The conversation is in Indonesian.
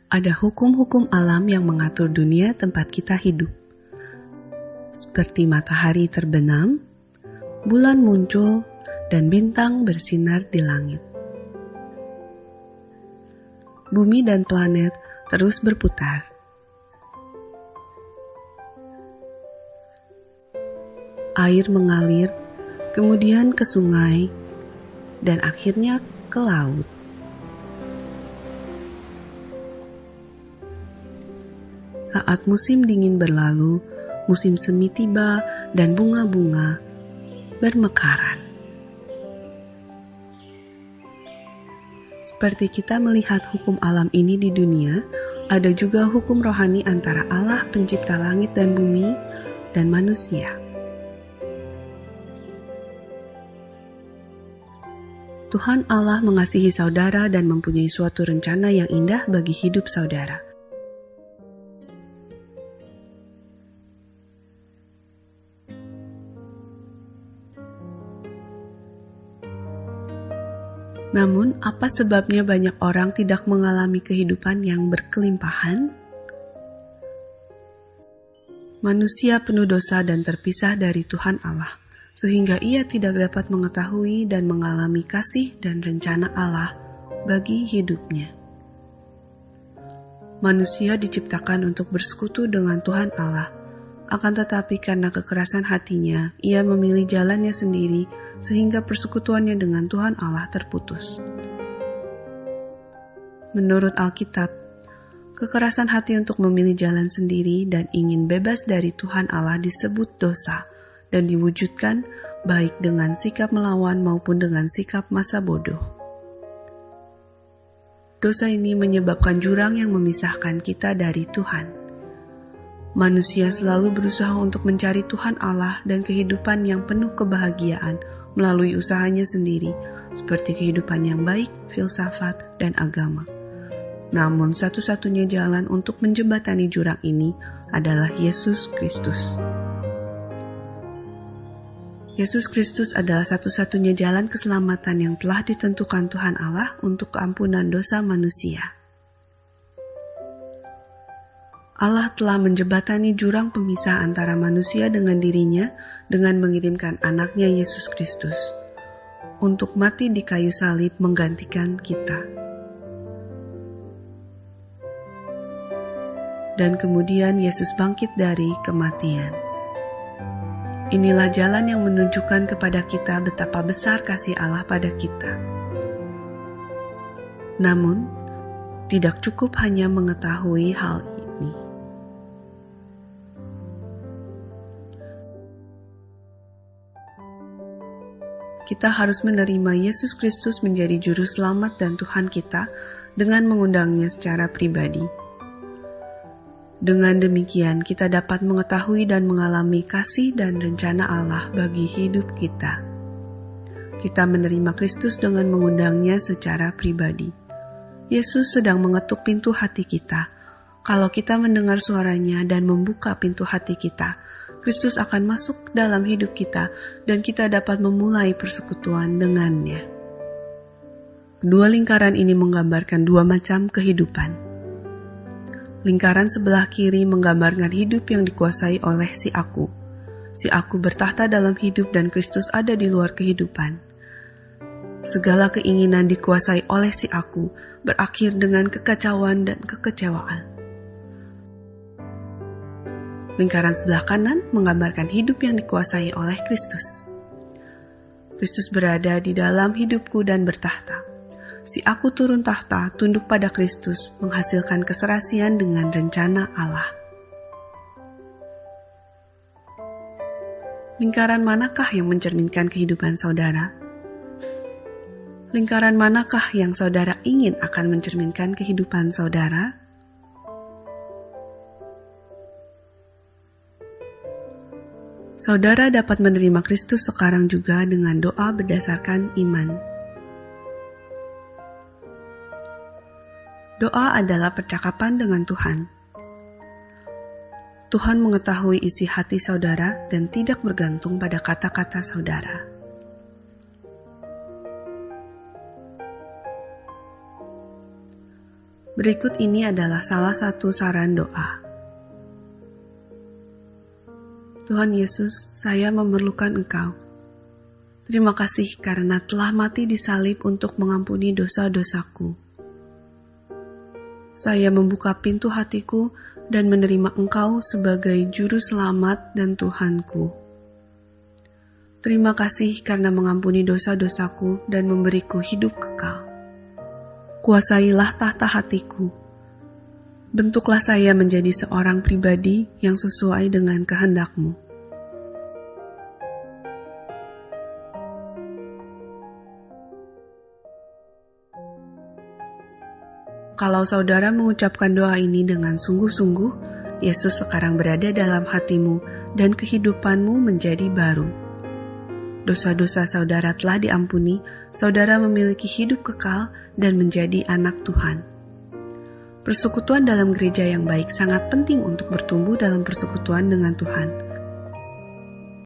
Ada hukum-hukum alam yang mengatur dunia tempat kita hidup. Seperti matahari terbenam, bulan muncul, dan bintang bersinar di langit. Bumi dan planet terus berputar. Air mengalir, kemudian ke sungai, dan akhirnya ke laut. Saat musim dingin berlalu, musim semi tiba dan bunga-bunga bermekaran. Seperti kita melihat hukum alam ini di dunia, ada juga hukum rohani antara Allah pencipta langit dan bumi dan manusia. Tuhan Allah mengasihi saudara dan mempunyai suatu rencana yang indah bagi hidup saudara. Namun, apa sebabnya banyak orang tidak mengalami kehidupan yang berkelimpahan? Manusia penuh dosa dan terpisah dari Tuhan Allah, sehingga ia tidak dapat mengetahui dan mengalami kasih dan rencana Allah bagi hidupnya. Manusia diciptakan untuk bersekutu dengan Tuhan Allah, akan tetapi karena kekerasan hatinya, ia memilih jalannya sendiri, sehingga persekutuannya dengan Tuhan Allah terputus. Menurut Alkitab, kekerasan hati untuk memilih jalan sendiri dan ingin bebas dari Tuhan Allah disebut dosa dan diwujudkan baik dengan sikap melawan maupun dengan sikap masa bodoh. Dosa ini menyebabkan jurang yang memisahkan kita dari Tuhan. Manusia selalu berusaha untuk mencari Tuhan Allah dan kehidupan yang penuh kebahagiaan melalui usahanya sendiri, seperti kehidupan yang baik, filsafat, dan agama. Namun satu-satunya jalan untuk menjembatani jurang ini adalah Yesus Kristus. Yesus Kristus adalah satu-satunya jalan keselamatan yang telah ditentukan Tuhan Allah untuk keampunan dosa manusia. Allah telah menjembatani jurang pemisah antara manusia dengan dirinya dengan mengirimkan anaknya Yesus Kristus untuk mati di kayu salib menggantikan kita. Dan kemudian Yesus bangkit dari kematian. Inilah jalan yang menunjukkan kepada kita betapa besar kasih Allah pada kita. Namun, tidak cukup hanya mengetahui hal ini. Kita harus menerima Yesus Kristus menjadi juru selamat dan Tuhan kita dengan mengundangnya secara pribadi. Dengan demikian, kita dapat mengetahui dan mengalami kasih dan rencana Allah bagi hidup kita. Kita menerima Kristus dengan mengundangnya secara pribadi. Yesus sedang mengetuk pintu hati kita. Kalau kita mendengar suaranya dan membuka pintu hati kita, Kristus akan masuk dalam hidup kita dan kita dapat memulai persekutuan dengannya. Kedua lingkaran ini menggambarkan dua macam kehidupan. Lingkaran sebelah kiri menggambarkan hidup yang dikuasai oleh si aku. Si aku bertahta dalam hidup dan Kristus ada di luar kehidupan. Segala keinginan dikuasai oleh si aku berakhir dengan kekacauan dan kekecewaan. Lingkaran sebelah kanan menggambarkan hidup yang dikuasai oleh Kristus. Kristus berada di dalam hidupku dan bertahta. Si aku turun tahta, tunduk pada Kristus, menghasilkan keserasian dengan rencana Allah. Lingkaran manakah yang mencerminkan kehidupan saudara? Lingkaran manakah yang saudara ingin akan mencerminkan kehidupan saudara? Saudara dapat menerima Kristus sekarang juga dengan doa berdasarkan iman. Doa adalah percakapan dengan Tuhan. Tuhan mengetahui isi hati saudara dan tidak bergantung pada kata-kata saudara. Berikut ini adalah salah satu saran doa. Tuhan Yesus, saya memerlukan Engkau. Terima kasih karena telah mati di salib untuk mengampuni dosa-dosaku. Saya membuka pintu hatiku dan menerima Engkau sebagai Juru Selamat dan Tuhanku. Terima kasih karena mengampuni dosa-dosaku dan memberiku hidup kekal. Kuasailah tahta hatiku. Bentuklah saya menjadi seorang pribadi yang sesuai dengan kehendak-Mu. Kalau saudara mengucapkan doa ini dengan sungguh-sungguh, Yesus sekarang berada dalam hatimu dan kehidupanmu menjadi baru. Dosa-dosa saudara telah diampuni, saudara memiliki hidup kekal dan menjadi anak Tuhan. Persekutuan dalam gereja yang baik sangat penting untuk bertumbuh dalam persekutuan dengan Tuhan.